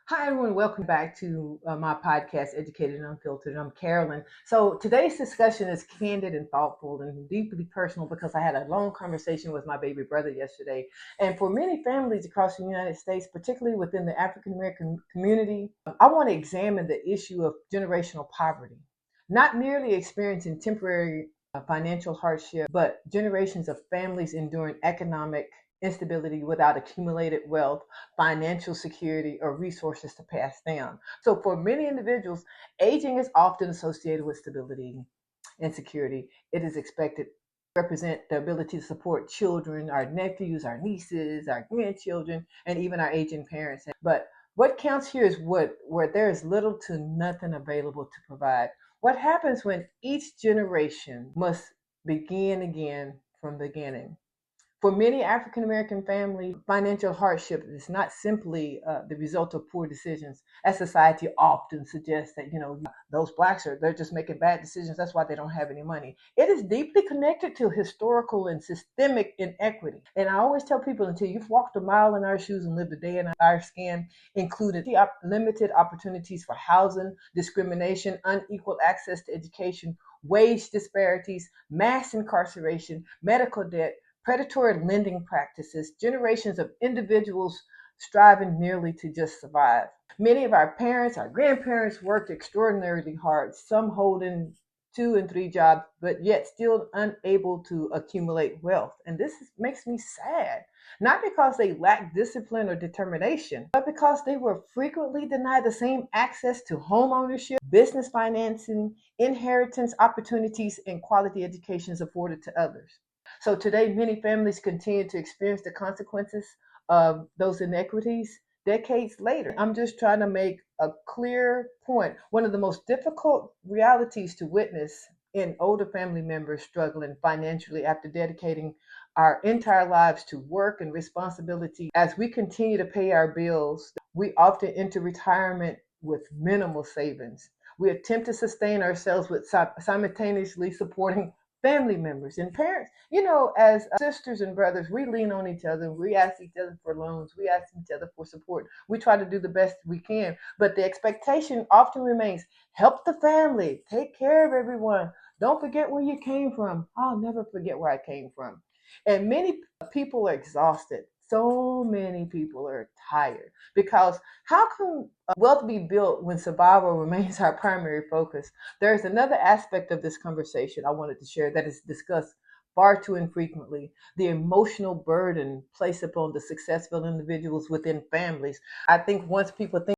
Hi, everyone. Welcome back to my podcast, Educated and Unfiltered. I'm Carolyn. So today's discussion is candid and thoughtful and deeply personal because I had a long conversation with my baby brother yesterday. And for many families across the United States, particularly within the African American community, I want to examine the issue of generational poverty, not merely experiencing temporary financial hardship, but generations of families enduring economic instability without accumulated wealth, financial security, or resources to pass down. So, for many individuals, aging is often associated with stability and security. It is expected to represent the ability to support children, our nephews, our nieces, our grandchildren, and even our aging parents. But what counts here is where there is little to nothing available to provide. What happens when each generation must begin again from the beginning? For many African American families, financial hardship is not simply the result of poor decisions, as society often suggests that, those blacks they're just making bad decisions. That's why they don't have any money. It is deeply connected to historical and systemic inequity. And I always tell people until you've walked a mile in our shoes and lived a day in our skin, included the limited opportunities for housing, discrimination, unequal access to education, wage disparities, mass incarceration, medical debt, predatory lending practices, generations of individuals striving merely to just survive. Many of our parents, our grandparents worked extraordinarily hard, some holding 2 and 3 jobs, but yet still unable to accumulate wealth. And makes me sad, not because they lacked discipline or determination, but because they were frequently denied the same access to home ownership, business financing, inheritance opportunities, and quality educations afforded to others. So today, many families continue to experience the consequences of those inequities decades later. I'm just trying to make a clear point. One of the most difficult realities to witness in older family members struggling financially after dedicating our entire lives to work and responsibility. As we continue to pay our bills, we often enter retirement with minimal savings. We attempt to sustain ourselves with simultaneously supporting family members and parents. As sisters and brothers, we lean on each other. We ask each other for loans. We ask each other for support. We try to do the best we can. But the expectation often remains help the family, take care of everyone. Don't forget where you came from. I'll never forget where I came from. And many people are exhausted. So many people are tired because how can wealth be built when survival remains our primary focus? There's another aspect of this conversation I wanted to share that is discussed far too infrequently: the emotional burden placed upon the successful individuals within families. I think once people think